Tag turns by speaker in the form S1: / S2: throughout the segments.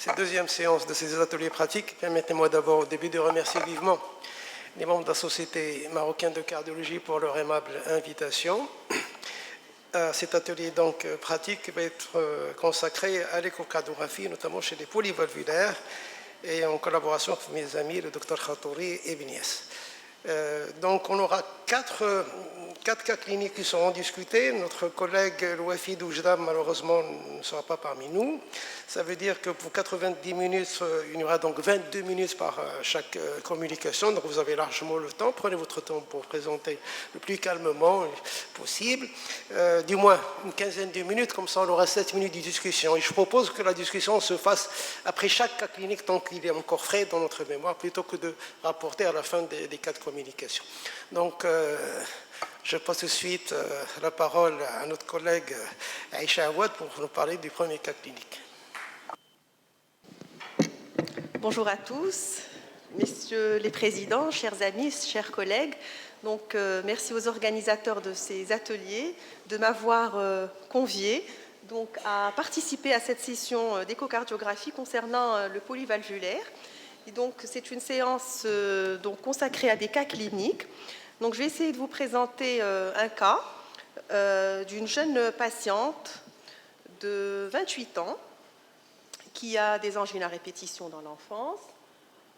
S1: cette deuxième séance de ces ateliers pratiques. Permettez-moi d'abord au début de remercier vivement les membres de la Société marocaine de cardiologie pour leur aimable invitation. Cet atelier donc pratique va être consacré à l'échocardiographie, notamment chez les polyvalvulaires, et en collaboration avec mes amis, le Dr Khatouri et Beniès. Donc on aura quatre cas cliniques qui seront discutés. Notre collègue Louafid Oujda, malheureusement, ne sera pas parmi nous. Ça veut dire que pour 90 minutes, il y aura donc 22 minutes par chaque communication. Donc vous avez largement le temps. Prenez votre temps pour présenter le plus calmement possible. Du moins une quinzaine de minutes, comme ça on aura 7 minutes de discussion. Et je propose que la discussion se fasse après chaque cas clinique tant qu'il est encore frais dans notre mémoire, plutôt que de rapporter à la fin des cas de communication. Donc, je passe tout de suite la parole à notre collègue Aïcha Awad pour nous parler du premier cas clinique.
S2: Bonjour à tous, messieurs les présidents, chers amis, chers collègues. Donc, merci aux organisateurs de ces ateliers de m'avoir convié donc, à participer à cette session d'échocardiographie concernant le polyvalvulaire. Et donc, c'est une séance donc, consacrée à des cas cliniques. Donc, je vais essayer de vous présenter un cas d'une jeune patiente de 28 ans qui a des angines à répétition dans l'enfance,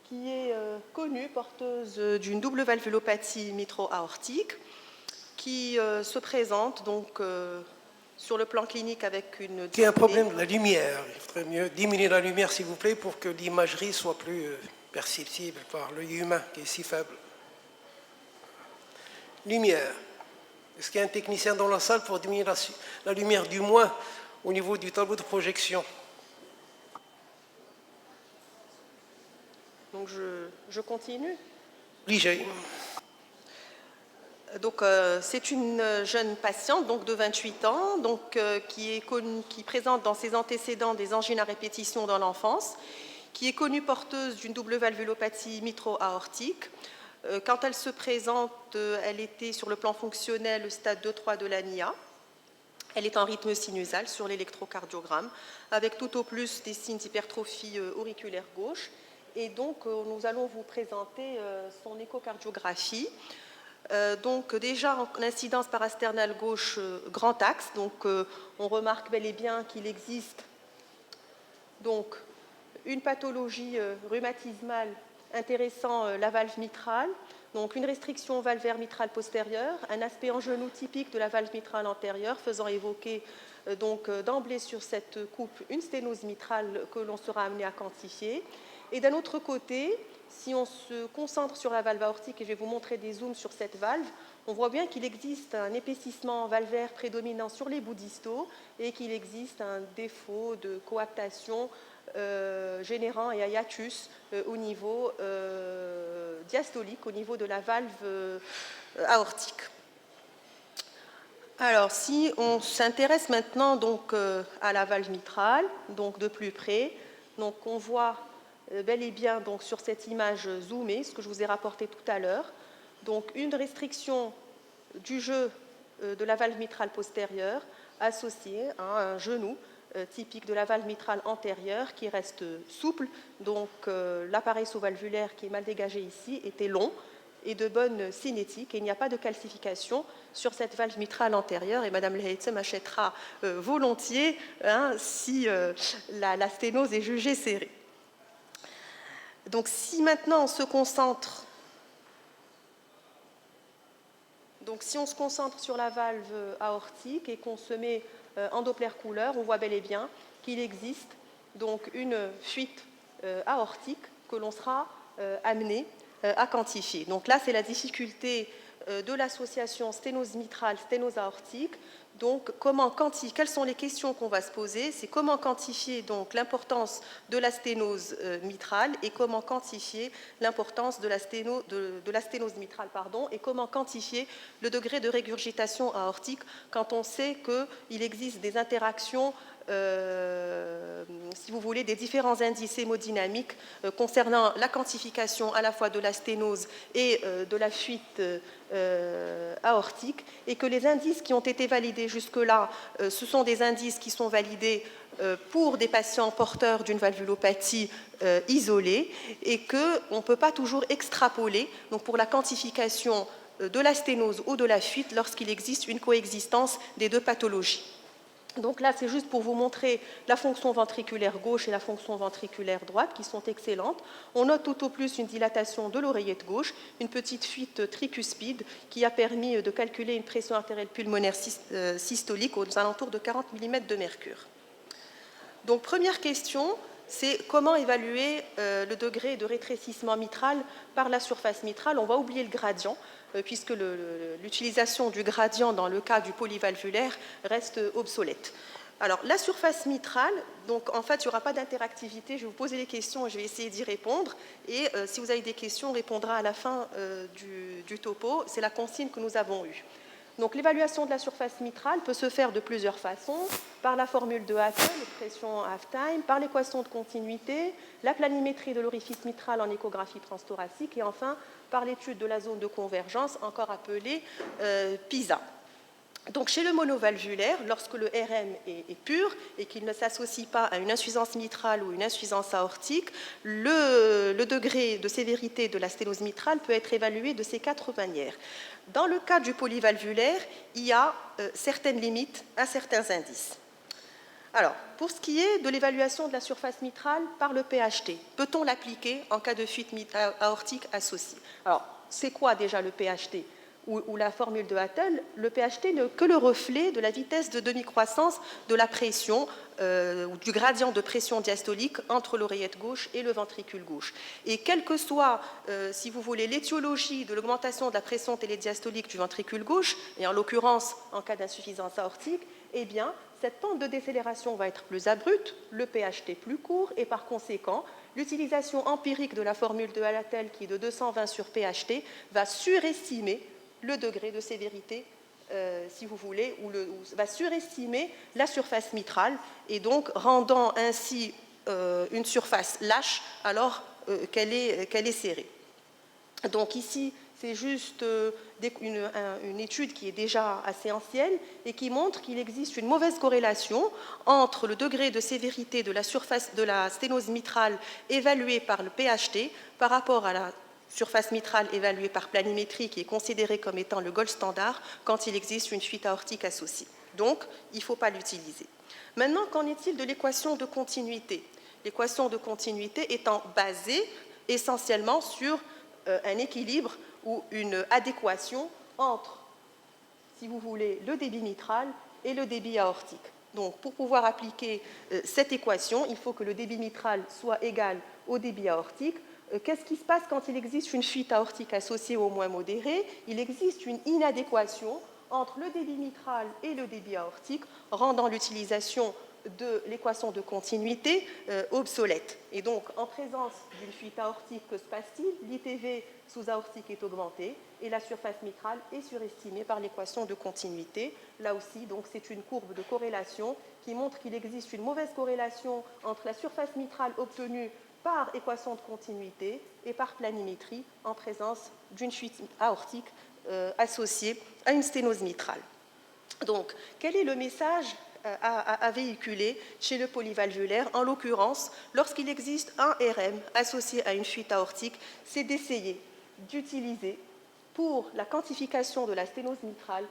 S2: qui est connue porteuse d'une double valvulopathie mitro-aortique, qui se présente donc sur le plan clinique avec une...
S1: Il y a un problème de la lumière. Il faudrait mieux diminuer la lumière, s'il vous plaît, pour que l'imagerie soit plus perceptible par l'œil humain, qui est si faible. Lumière. Est-ce qu'il y a un technicien dans la salle pour diminuer la lumière, du moins au niveau du tableau de projection?
S2: Donc je continue.
S1: Obligé.
S2: Donc c'est une jeune patiente donc, de 28 ans donc, qui présente dans ses antécédents des angines à répétition dans l'enfance, qui est connue porteuse d'une double valvulopathie mitro-aortique. Quand elle se présente, elle était sur le plan fonctionnel au stade 2-3 de l'ANIA. Elle est en rythme sinusal sur l'électrocardiogramme, avec tout au plus des signes d'hypertrophie auriculaire gauche. Et donc, nous allons vous présenter son échocardiographie. Donc, déjà, en incidence parasternale gauche, grand axe. Donc, on remarque bel et bien qu'il existe donc, une pathologie rhumatismale intéressant la valve mitrale, donc une restriction valvaire mitrale postérieure, un aspect en genou typique de la valve mitrale antérieure, faisant évoquer donc d'emblée sur cette coupe une sténose mitrale que l'on sera amené à quantifier. Et d'un autre côté, si on se concentre sur la valve aortique, et je vais vous montrer des zooms sur cette valve, on voit bien qu'il existe un épaississement valvaire prédominant sur les bouts distaux et qu'il existe un défaut de coaptation générant un hiatus au niveau diastolique, au niveau de la valve aortique. Alors, si on s'intéresse maintenant donc, à la valve mitrale, donc de plus près, donc on voit bel et bien donc, sur cette image zoomée, ce que je vous ai rapporté tout à l'heure, donc une restriction du jeu de la valve mitrale postérieure associée à un genou typique de la valve mitrale antérieure qui reste souple. Donc l'appareil sous-valvulaire qui est mal dégagé ici était long et de bonne cinétique et il n'y a pas de calcification sur cette valve mitrale antérieure et Mme Lehaitzem achètera volontiers si la sténose est jugée serrée. Donc si maintenant on se concentre si on se concentre sur la valve aortique et qu'on se met en Doppler couleur, on voit bel et bien qu'il existe donc une fuite aortique que l'on sera amené à quantifier. Donc là, c'est la difficulté de l'association sténose mitrale, sténose aortique. Donc, quelles sont les questions qu'on va se poser? C'est comment quantifier donc l'importance de la sténose mitrale et comment quantifier l'importance de la sténose mitrale, et comment quantifier le degré de régurgitation aortique quand on sait qu'il existe des interactions si vous voulez, des différents indices hémodynamiques concernant la quantification à la fois de la sténose et de la fuite aortique, et que les indices qui ont été validés jusque-là, ce sont des indices qui sont validés pour des patients porteurs d'une valvulopathie isolée, et qu'on ne peut pas toujours extrapoler donc pour la quantification de la sténose ou de la fuite lorsqu'il existe une coexistence des deux pathologies. Donc là, c'est juste pour vous montrer la fonction ventriculaire gauche et la fonction ventriculaire droite qui sont excellentes. On note tout au plus une dilatation de l'oreillette gauche, une petite fuite tricuspide qui a permis de calculer une pression artérielle pulmonaire systolique aux alentours de 40 mm de mercure. Donc première question, c'est comment évaluer le degré de rétrécissement mitral par la surface mitrale. On va oublier le gradient, puisque l'utilisation du gradient dans le cas du polyvalvulaire reste obsolète. Alors, la surface mitrale, donc en fait, il n'y aura pas d'interactivité. Je vais vous poser les questions et je vais essayer d'y répondre. Et si vous avez des questions, on répondra à la fin du topo. C'est la consigne que nous avons eue. Donc, l'évaluation de la surface mitrale peut se faire de plusieurs façons, par la formule de Hattel, l'expression half-time, par l'équation de continuité, la planimétrie de l'orifice mitral en échographie transthoracique et enfin par l'étude de la zone de convergence, encore appelée PISA. Donc, chez le monovalvulaire, lorsque le RM est pur et qu'il ne s'associe pas à une insuffisance mitrale ou une insuffisance aortique, le degré de sévérité de la sténose mitrale peut être évalué de ces 4 manières. Dans le cas du polyvalvulaire, il y a certaines limites à certains indices. Alors, pour ce qui est de l'évaluation de la surface mitrale par le PHT, peut-on l'appliquer en cas de fuite aortique associée? Alors, c'est quoi déjà le PHT ou la formule de Hattel? Le PHT n'est que le reflet de la vitesse de demi-croissance de la pression ou du gradient de pression diastolique entre l'oreillette gauche et le ventricule gauche. Et quelle que soit, si vous voulez, l'étiologie de l'augmentation de la pression télédiastolique du ventricule gauche, et en l'occurrence en cas d'insuffisance aortique, eh bien, cette pente de décélération va être plus abrupte, le PHT plus court, et par conséquent, l'utilisation empirique de la formule de Hattel, qui est de 220 sur PHT, va surestimer le degré de sévérité, si vous voulez, ou va surestimer la surface mitrale, et donc rendant ainsi une surface lâche alors qu'elle est serrée. Donc ici, c'est juste une étude qui est déjà assez ancienne et qui montre qu'il existe une mauvaise corrélation entre le degré de sévérité de la surface de la sténose mitrale évaluée par le PHT par rapport à la surface mitrale évaluée par planimétrie, qui est considérée comme étant le gold standard quand il existe une fuite aortique associée. Donc, il ne faut pas l'utiliser. Maintenant, qu'en est-il de l'équation de continuité? L'équation de continuité étant basée essentiellement sur un équilibre ou une adéquation entre, si vous voulez, le débit mitral et le débit aortique. Donc, pour pouvoir appliquer cette équation, il faut que le débit mitral soit égal au débit aortique. Qu'est-ce qui se passe quand il existe une fuite aortique associée au moins modérée? Il existe une inadéquation entre le débit mitral et le débit aortique, rendant l'utilisation de l'équation de continuité obsolète. Et donc, en présence d'une fuite aortique, que se passe-t-il? L'ITV sous-aortique est augmenté et la surface mitrale est surestimée par l'équation de continuité. Là aussi, donc, c'est une courbe de corrélation qui montre qu'il existe une mauvaise corrélation entre la surface mitrale obtenue par équation de continuité et par planimétrie en présence d'une fuite aortique associée à une sténose mitrale. Donc, quel est le message à véhiculer chez le polyvalvulaire? En l'occurrence, lorsqu'il existe un RM associé à une fuite aortique, c'est d'essayer d'utiliser pour la quantification de la sténose mitrale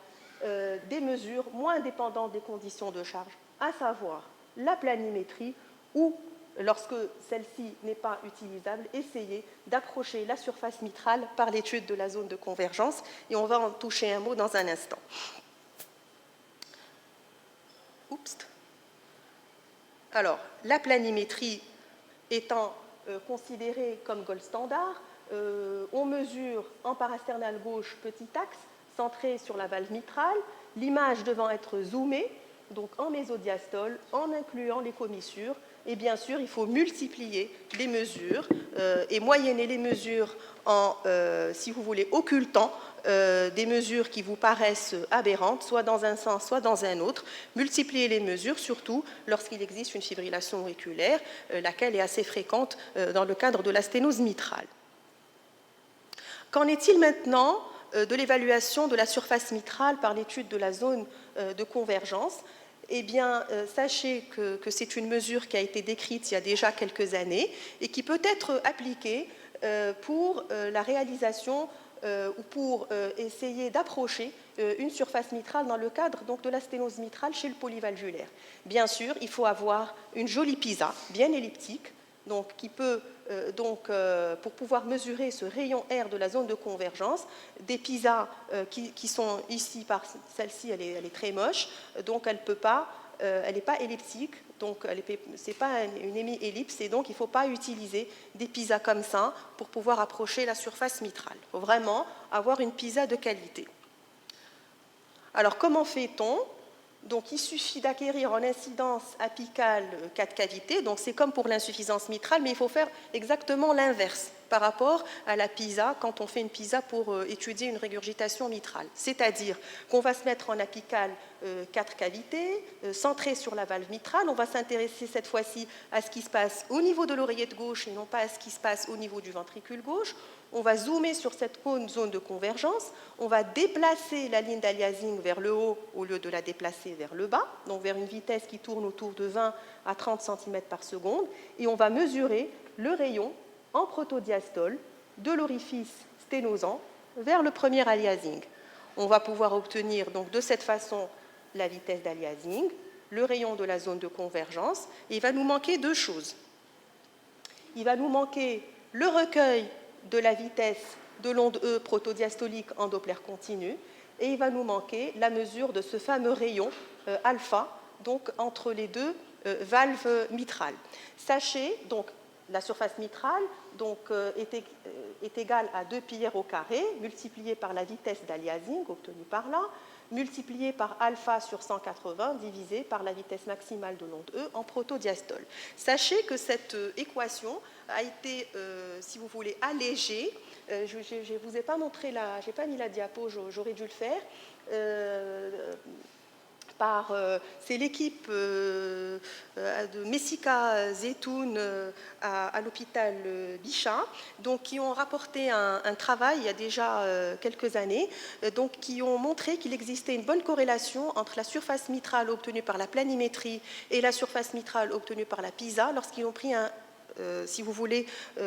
S2: des mesures moins dépendantes des conditions de charge, à savoir la planimétrie ou, lorsque celle-ci n'est pas utilisable, essayer d'approcher la surface mitrale par l'étude de la zone de convergence, et on va en toucher un mot dans un instant. Oups. Alors, la planimétrie étant considérée comme gold standard, on mesure en parasternal gauche petit axe centré sur la valve mitrale, l'image devant être zoomée, donc en mésodiastole, en incluant les commissures, Et bien sûr, il faut multiplier les mesures et moyenner les mesures en, si vous voulez, occultant des mesures qui vous paraissent aberrantes, soit dans un sens, soit dans un autre. Multiplier les mesures, surtout lorsqu'il existe une fibrillation auriculaire, laquelle est assez fréquente dans le cadre de la sténose mitrale. Qu'en est-il maintenant de l'évaluation de la surface mitrale par l'étude de la zone de convergence? Eh bien, sachez que c'est une mesure qui a été décrite il y a déjà quelques années et qui peut être appliquée pour la réalisation ou pour essayer d'approcher une surface mitrale dans le cadre donc, de la sténose mitrale chez le polyvalvulaire. Bien sûr, il faut avoir une jolie PISA, bien elliptique, donc, qui peut, pour pouvoir mesurer ce rayon R de la zone de convergence, des PISA qui sont ici, par celle-ci, elle est très moche, donc elle n'est pas elliptique, donc ce n'est pas une hémi-ellipse, et donc il ne faut pas utiliser des PISA comme ça pour pouvoir approcher la surface mitrale. Il faut vraiment avoir une PISA de qualité. Alors, comment fait-on ? Donc, il suffit d'acquérir en incidence apicale 4 cavités. Donc, c'est comme pour l'insuffisance mitrale, mais il faut faire exactement l'inverse par rapport à la PISA quand on fait une PISA pour étudier une régurgitation mitrale. C'est-à-dire qu'on va se mettre en apicale 4 cavités, centrées sur la valve mitrale. On va s'intéresser cette fois-ci à ce qui se passe au niveau de l'oreillette gauche et non pas à ce qui se passe au niveau du ventricule gauche. On va zoomer sur cette zone de convergence, on va déplacer la ligne d'aliasing vers le haut au lieu de la déplacer vers le bas, donc vers une vitesse qui tourne autour de 20 à 30 cm par seconde, et on va mesurer le rayon en protodiastole de l'orifice sténosant vers le premier aliasing. On va pouvoir obtenir donc de cette façon la vitesse d'aliasing, le rayon de la zone de convergence, et il va nous manquer 2 choses. Il va nous manquer le recueil de la vitesse de l'onde E protodiastolique en Doppler continu, et il va nous manquer la mesure de ce fameux rayon alpha, donc entre les 2 valves mitrales. Sachez, donc, la surface mitrale donc, est égale à 2 pi r au carré, multiplié par la vitesse d'aliasing obtenue par là, multiplié par alpha sur 180, divisé par la vitesse maximale de l'onde E en protodiastole. Sachez que cette équation a été, si vous voulez, allégée. Je ne vous ai pas montré j'ai pas mis la diapo, j'aurais dû le faire. C'est l'équipe de Messika Zeytoun à l'hôpital Bichat, donc, qui ont rapporté un travail il y a déjà quelques années, donc, qui ont montré qu'il existait une bonne corrélation entre la surface mitrale obtenue par la planimétrie et la surface mitrale obtenue par la PISA lorsqu'ils ont pris si vous voulez,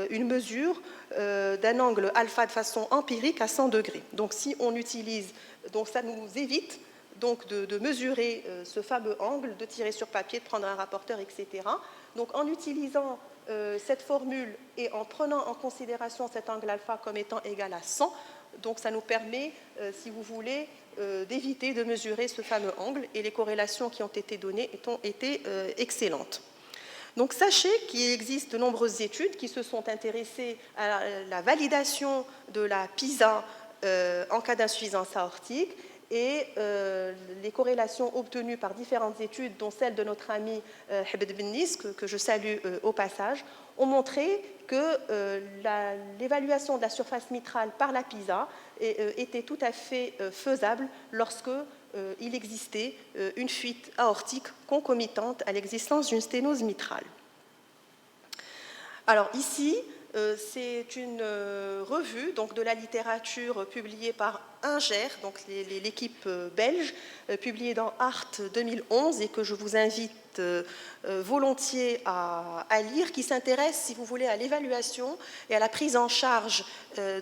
S2: une mesure d'un angle alpha de façon empirique à 100 degrés. Donc, si on utilise, donc ça nous évite donc de mesurer ce fameux angle, de tirer sur papier, de prendre un rapporteur, etc. Donc, en utilisant cette formule et en prenant en considération cet angle alpha comme étant égal à 100, donc ça nous permet, si vous voulez, d'éviter de mesurer ce fameux angle, et les corrélations qui ont été données ont été excellentes. Donc, sachez qu'il existe de nombreuses études qui se sont intéressées à la validation de la PISA en cas d'insuffisance aortique, et les corrélations obtenues par différentes études, dont celle de notre ami Hebed Bennis, que je salue au passage, ont montré que l'évaluation de la surface mitrale par la PISA était tout à fait faisable lorsque il existait une fuite aortique concomitante à l'existence d'une sténose mitrale. Alors ici, c'est une revue donc, de la littérature publiée par Inger, donc l'équipe belge, publiée dans Art 2011, et que je vous invite volontiers à lire, qui s'intéresse, si vous voulez, à l'évaluation et à la prise en charge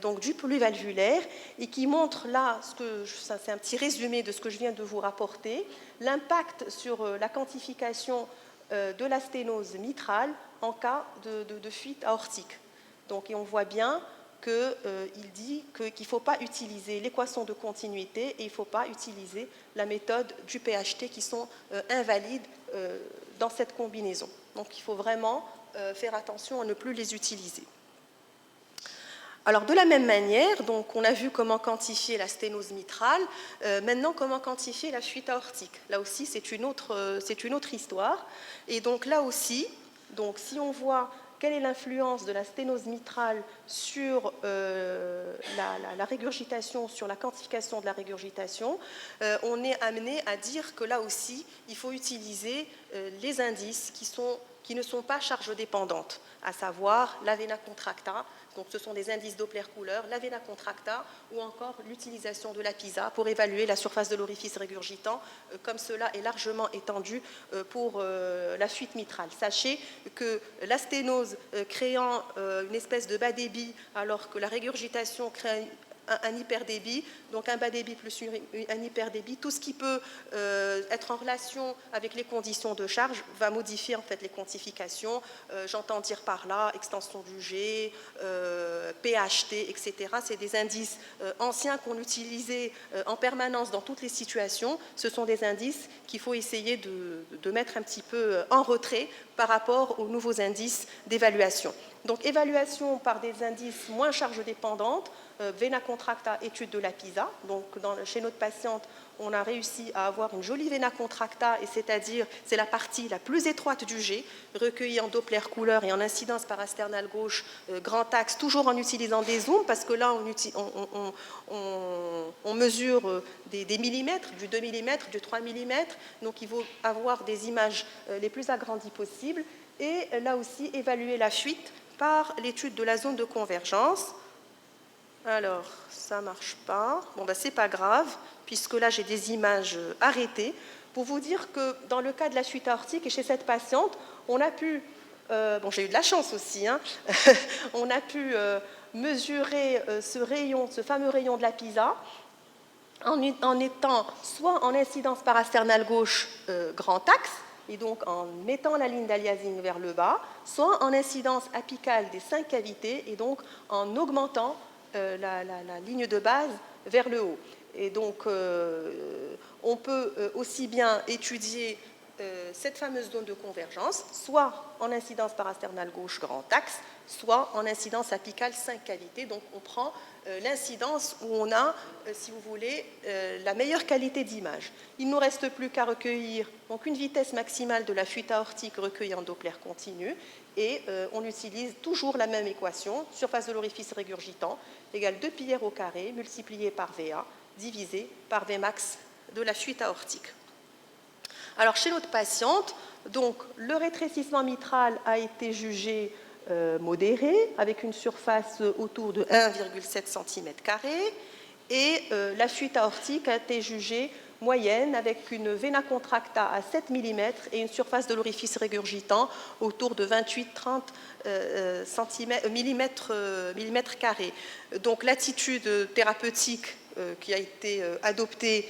S2: donc, du polyvalvulaire, et qui montre là, c'est un petit résumé de ce que je viens de vous rapporter, l'impact sur la quantification de la sténose mitrale en cas de fuite aortique. Donc, et on voit bien qu'il dit qu'il ne faut pas utiliser l'équation de continuité et il ne faut pas utiliser la méthode du PHT qui sont invalides dans cette combinaison. Donc, il faut vraiment faire attention à ne plus les utiliser. Alors, de la même manière, donc, on a vu comment quantifier la sténose mitrale. Maintenant, comment quantifier la fuite aortique. Là aussi, c'est une autre histoire. Et donc, là aussi, Donc, si on voit quelle est l'influence de la sténose mitrale sur la régurgitation, sur la quantification de la régurgitation, on est amené à dire que là aussi, il faut utiliser les indices qui ne sont pas charge dépendantes, à savoir la vena contracta, donc ce sont des indices Doppler-couleur, la vena contracta ou encore l'utilisation de la PISA pour évaluer la surface de l'orifice régurgitant, comme cela est largement étendu pour la fuite mitrale. Sachez que la sténose créant une espèce de bas débit alors que la régurgitation crée un hyperdébit, donc un bas débit plus un hyperdébit, tout ce qui peut être en relation avec les conditions de charge va modifier en fait les quantifications. J'entends dire par là extension du G, PHT, etc. C'est des indices anciens qu'on utilisait en permanence dans toutes les situations. Ce sont des indices qu'il faut essayer de mettre un petit peu en retrait par rapport aux nouveaux indices d'évaluation. Donc, évaluation par des indices moins charge dépendante, vena contracta, étude de la PISA. Donc, chez notre patiente, on a réussi à avoir une jolie vena contracta, et c'est-à-dire, c'est la partie la plus étroite du G, recueillie en Doppler couleur et en incidence parasternale gauche, grand axe, toujours en utilisant des zooms, parce que là, on mesure des millimètres, du 2 mm, du 3 mm, donc il faut avoir des images les plus agrandies possibles, et là aussi, évaluer la fuite par l'étude de la zone de convergence. Alors, ça ne marche pas. Bon, ben, c'est pas grave, puisque là, j'ai des images arrêtées. Pour vous dire que dans le cas de la fuite aortique, et chez cette patiente, on a pu, bon, j'ai eu de la chance aussi, hein, on a pu mesurer ce fameux rayon de la PISA, en étant soit en incidence parasternale gauche grand axe, et donc en mettant la ligne d'aliasing vers le bas, soit en incidence apicale des 5 cavités, et donc en augmentant la ligne de base vers le haut. Et donc, on peut aussi bien étudier cette fameuse zone de convergence, soit en incidence parasternale gauche grand axe, soit en incidence apicale 5 cavités. Donc, on prend l'incidence où on a, si vous voulez, la meilleure qualité d'image. Il ne nous reste plus qu'à recueillir donc, une vitesse maximale de la fuite aortique recueillie en Doppler continu, et on utilise toujours la même équation, surface de l'orifice régurgitant égale 2 pi r au carré multiplié par VA divisé par Vmax de la fuite aortique. Alors, chez notre patiente, donc, le rétrécissement mitral a été jugé modéré, avec une surface autour de 1,7 cm², et la fuite aortique a été jugée moyenne, avec une vena contracta à 7 mm et une surface de l'orifice régurgitant autour de 28-30 mm². Donc, l'attitude thérapeutique qui a été adoptée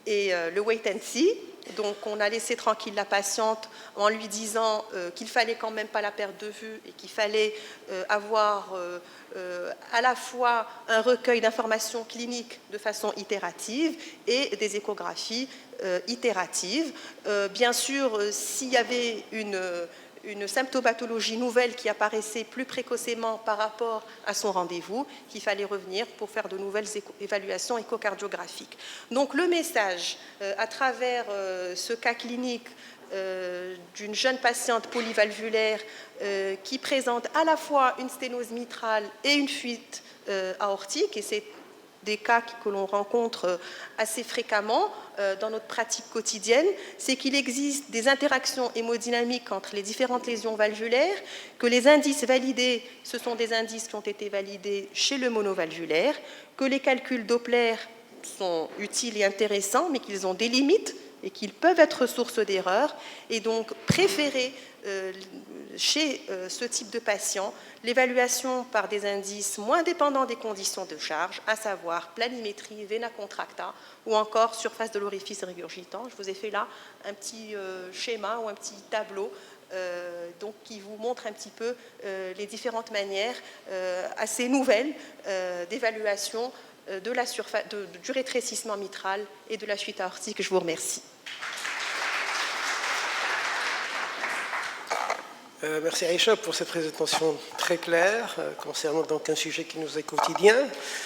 S2: est le wait and see. Donc, on a laissé tranquille la patiente en lui disant qu'il ne fallait quand même pas la perdre de vue et qu'il fallait avoir à la fois un recueil d'informations cliniques de façon itérative et des échographies itératives. Bien sûr, s'il y avait une symptopathologie nouvelle qui apparaissait plus précocement par rapport à son rendez-vous, qu'il fallait revenir pour faire de nouvelles évaluations échocardiographiques. Donc le message, à travers ce cas clinique d'une jeune patiente polyvalvulaire qui présente à la fois une sténose mitrale et une fuite aortique, et c'est des cas que l'on rencontre assez fréquemment dans notre pratique quotidienne, c'est qu'il existe des interactions hémodynamiques entre les différentes lésions valvulaires, que les indices validés, ce sont des indices qui ont été validés chez le monovalvulaire, que les calculs Doppler sont utiles et intéressants, mais qu'ils ont des limites et qu'ils peuvent être source d'erreurs, et donc préférer chez ce type de patient l'évaluation par des indices moins dépendants des conditions de charge, à savoir planimétrie, vena contracta ou encore surface de l'orifice régurgitant. Je vous ai fait là un petit schéma ou un petit tableau donc, qui vous montre un petit peu les différentes manières assez nouvelles d'évaluation du rétrécissement mitral et de la fuite aortique. Je vous remercie.
S1: Merci Aïcha pour cette présentation très claire concernant donc un sujet qui nous est quotidien,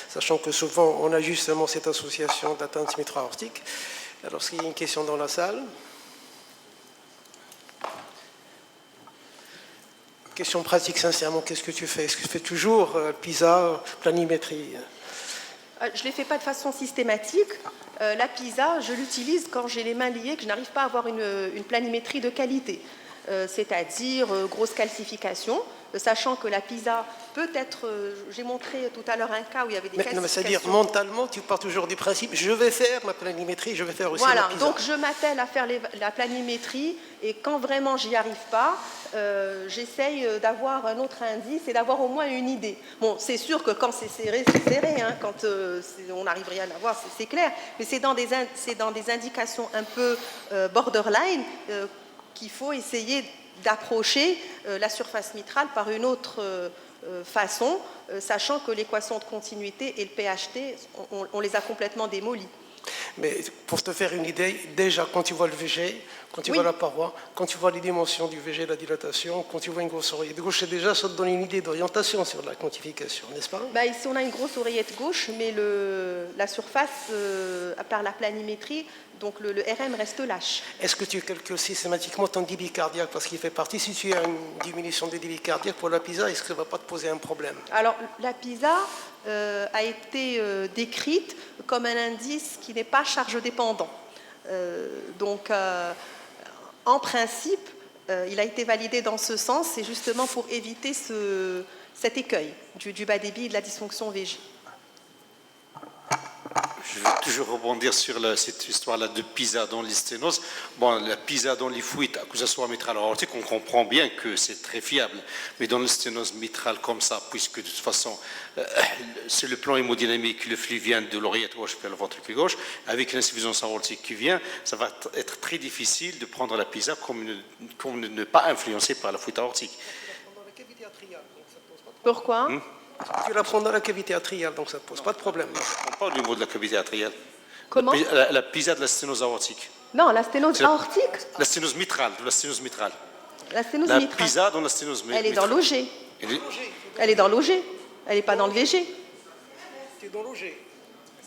S1: sachant que souvent on a justement cette association d'atteinte mitro-aortique. Alors, est-ce qu'il y a une question dans la salle? Question pratique, sincèrement, qu'est-ce que tu fais? Est-ce que tu fais toujours PISA, planimétrie?
S2: Je ne les fais pas de façon systématique. La PISA, je l'utilise quand j'ai les mains liées, que je n'arrive pas à avoir une planimétrie de qualité, c'est-à-dire grosse calcification, sachant que la PISA peut être, j'ai montré tout à l'heure un cas où il y avait des calcifications.
S1: Non, mais c'est-à-dire, mentalement, tu pars toujours du principe, je vais faire ma planimétrie, je vais faire aussi
S2: voilà,
S1: ma PISA.
S2: donc je m'attelle à faire la planimétrie, et quand vraiment j'y arrive pas, j'essaye d'avoir un autre indice et d'avoir au moins une idée. Bon, c'est sûr que quand c'est serré, hein, quand on n'arrive rien à voir, c'est clair, mais c'est dans des indications un peu borderline qu'il faut essayer d'approcher la surface mitrale par une autre façon, sachant que l'équation de continuité et le PHT, on les a complètement démolis.
S1: Mais pour te faire une idée, déjà quand tu vois le VG, quand tu vois la paroi, quand tu vois les dimensions du VG, la dilatation, quand tu vois une grosse oreillette gauche, déjà ça te donne une idée d'orientation sur la quantification, n'est-ce pas?
S2: Ici on a une grosse oreillette gauche, mais la surface, par la planimétrie, donc le RM reste lâche.
S1: Est-ce que tu calcules systématiquement ton débit cardiaque? Parce qu'il fait partie, si tu as une diminution du débit cardiaque pour la PISA, est-ce que ça ne va pas te poser un problème?
S2: Alors la PISA a été décrite comme un indice qui n'est pas charge dépendant. Donc en principe, il a été validé dans ce sens, c'est justement pour éviter cet écueil du bas débit et de la dysfonction VG.
S3: Je veux toujours rebondir sur cette histoire-là de PISA dans les sténoses. Bon, la PISA dans les fuites, que ce soit mitrale ou aortique, on comprend bien que c'est très fiable. Mais dans le sténose mitrale comme ça, puisque de toute façon, sur le plan hémodynamique, le flux vient de l'oreillette gauche vers le ventricule gauche, avec l'insuffisance aortique qui vient, ça va être très difficile de prendre la PISA comme ne pas influencé par la fuite aortique.
S2: Pourquoi?
S1: Tu la prends dans la cavité atriale, donc ça ne pose pas de problème.
S3: Pas au niveau de la cavité atriale.
S2: Comment?
S3: La PISA de la sténose aortique.
S2: Non, la sténose aortique.
S3: La sténose mitrale, de la sténose mitrale.
S2: La sténose
S3: La
S2: mitrale.
S3: PISA dans la sténose mitrale.
S2: Elle est dans l'OG. Elle est dans l'OG. Elle n'est pas dans le VG.
S1: C'est dans l'OG.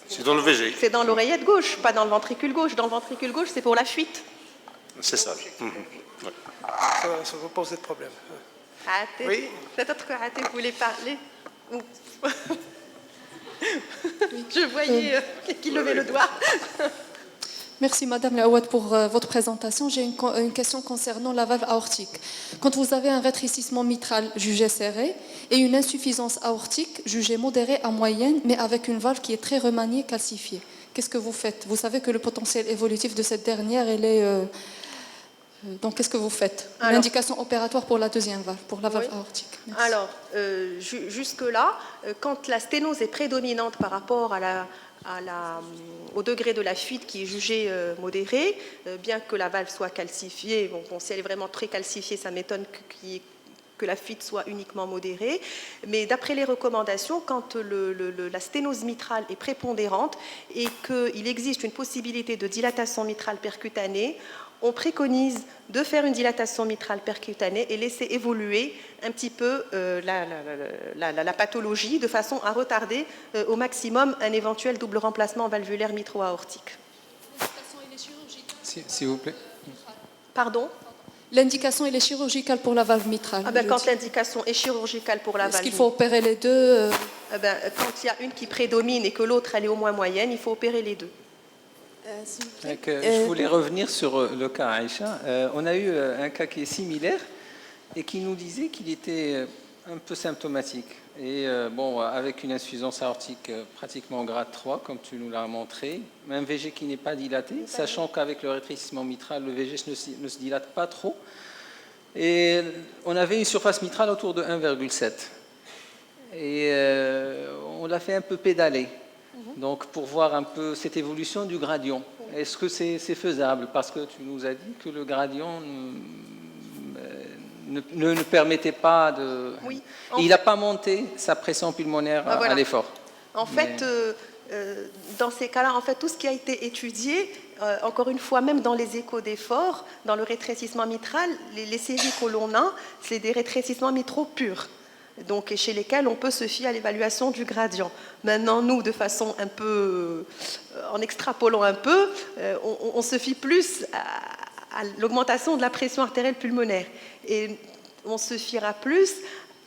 S3: C'est dans le VG.
S2: C'est dans l'oreillette gauche, pas dans le ventricule gauche. Dans le ventricule gauche, c'est pour la fuite.
S3: C'est ça.
S1: Ça ne va pas poser de problème.
S2: Oui. Peut-être que Raté voulait parler. Je voyais qu'il levait le doigt.
S4: Merci Madame Laouad pour votre présentation. J'ai une question concernant la valve aortique. Quand vous avez un rétrécissement mitral jugé serré et une insuffisance aortique jugée modérée à moyenne, mais avec une valve qui est très remaniée, calcifiée, qu'est-ce que vous faites? Vous savez que le potentiel évolutif de cette dernière, elle est... donc, qu'est-ce que vous faites? L'indication opératoire pour la deuxième valve, pour la valve aortique. Merci.
S2: Alors, jusque-là, quand la sténose est prédominante par rapport au degré de la fuite qui est jugé modéré, bien que la valve soit calcifiée, bon, si elle est vraiment très calcifiée, ça m'étonne que la fuite soit uniquement modérée. Mais d'après les recommandations, quand la sténose mitrale est prépondérante et qu'il existe une possibilité de dilatation mitrale percutanée, on préconise de faire une dilatation mitrale percutanée et laisser évoluer un petit peu la pathologie de façon à retarder au maximum un éventuel double remplacement valvulaire mitro-aortique.
S5: S'il vous plaît.
S2: Pardon?
S4: L'indication, elle est chirurgicale pour la valve mitrale.
S2: Quand l'indication est chirurgicale pour la valve...
S4: Est-ce qu'il faut opérer les deux?
S2: Quand il y a une qui prédomine et que l'autre elle est au moins moyenne, il faut opérer les deux.
S5: Je voulais revenir sur le cas Aïcha. On a eu un cas qui est similaire et qui nous disait qu'il était un peu symptomatique. Et avec une insuffisance aortique pratiquement grade 3, comme tu nous l'as montré, un VG qui n'est pas dilaté, sachant qu'avec le rétrécissement mitral, le VG ne se dilate pas trop. Et on avait une surface mitrale autour de 1,7. Et on l'a fait un peu pédaler. Donc, pour voir un peu cette évolution du gradient. Est-ce que c'est faisable? Parce que tu nous as dit que le gradient ne permettait pas de...
S2: Oui.
S5: Il n'a pas monté sa pression pulmonaire à l'effort.
S2: En fait, dans ces cas-là, tout ce qui a été étudié, encore une fois, même dans les échos d'effort, dans le rétrécissement mitral, les séries que l'on a, c'est des rétrécissements mitraux purs. Donc, chez lesquels on peut se fier à l'évaluation du gradient. Maintenant, nous, de façon un peu, en extrapolant un peu, on se fie plus à l'augmentation de la pression artérielle pulmonaire. Et on se fiera plus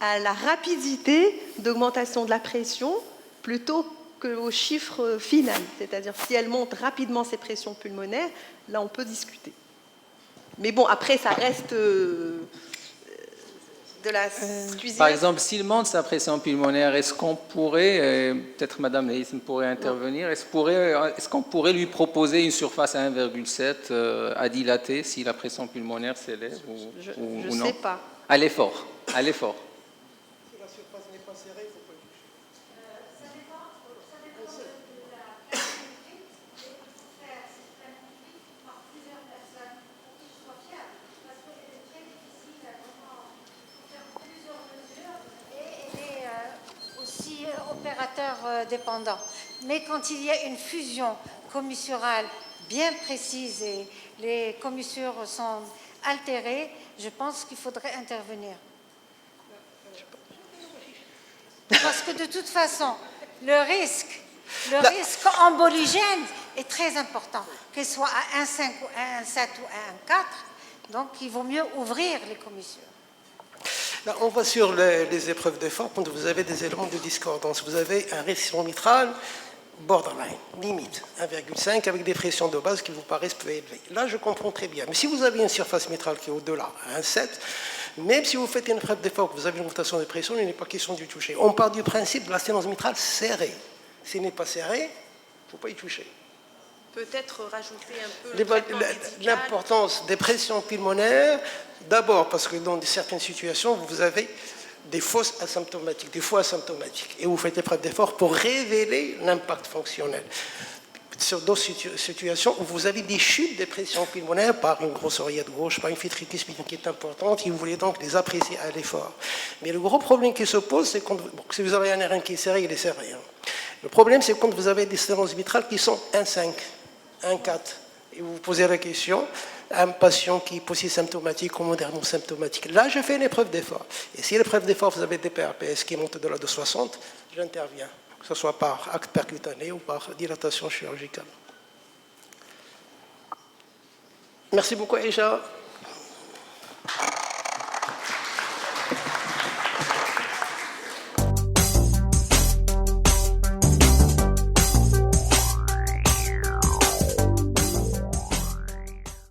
S2: à la rapidité d'augmentation de la pression plutôt qu'au chiffre final. C'est-à-dire si elle monte rapidement ses pressions pulmonaires, là on peut discuter. Mais bon, après ça reste de la cuisine.
S5: Par exemple, s'il monte sa pression pulmonaire, est-ce qu'on pourrait, peut-être Madame Leïsm pourrait intervenir, est-ce qu'on pourrait lui proposer une surface à 1,7 à dilater si la pression pulmonaire s'élève ou non?
S2: Je ne sais pas.
S5: À l'effort, à l'effort.
S1: Si la surface n'est pas serrée, il ne faut pas toucher.
S6: Ça dépend de la planifique, et il faut faire cette planifique par plusieurs personnes pour qu'il soit fiable. Parce qu'elle est très difficile à vraiment faire plusieurs mesures et elle est aussi opérateur dépendant. Mais quand il y a une fusion commissurale bien précise et les commissures sont altérées, je pense qu'il faudrait intervenir. Parce que de toute façon, le risque emboligène est très important, qu'il soit à 1,5 ou à 1,7 ou à 1,4. Donc, il vaut mieux ouvrir les commissures.
S1: Là, on voit sur les épreuves d'effort, quand vous avez des éléments de discordance, vous avez un risque mitral borderline, limite, 1,5 avec des pressions de base qui vous paraissent peu élevées. Là, je comprends très bien. Mais si vous avez une surface mitrale qui est au-delà, 1,7, même si vous faites une épreuve d'effort, que vous avez une augmentation de pression, il n'est pas question de toucher. On part du principe de la sténose mitrale serrée. S'il n'est pas serré, il ne faut pas y toucher.
S2: Peut-être rajouter un peu le traitement médical.
S1: L'importance des pressions pulmonaires, d'abord parce que dans certaines situations, vous avez des fausses asymptomatiques, des faux asymptomatiques, et vous faites épreuve d'effort pour révéler l'impact fonctionnel. Sur d'autres situations où vous avez des chutes de pression pulmonaire par une grosse oreillette gauche, par une filtritis qui est importante, et vous voulez donc les apprécier à l'effort. Mais le gros problème qui se pose, c'est quand si vous avez un RN qui est serré, il est serré. Le problème, c'est quand vous avez des sténoses mitrales qui sont 1,5, 1,4, et vous vous posez la question, un patient qui est polysymptomatique ou modérément symptomatique. Là, je fais une épreuve d'effort. Et si l'épreuve d'effort, vous avez des PRPS qui montent au-delà de 60, j'interviens, que ce soit par acte percutané ou par dilatation chirurgicale. Merci beaucoup, Aïcha.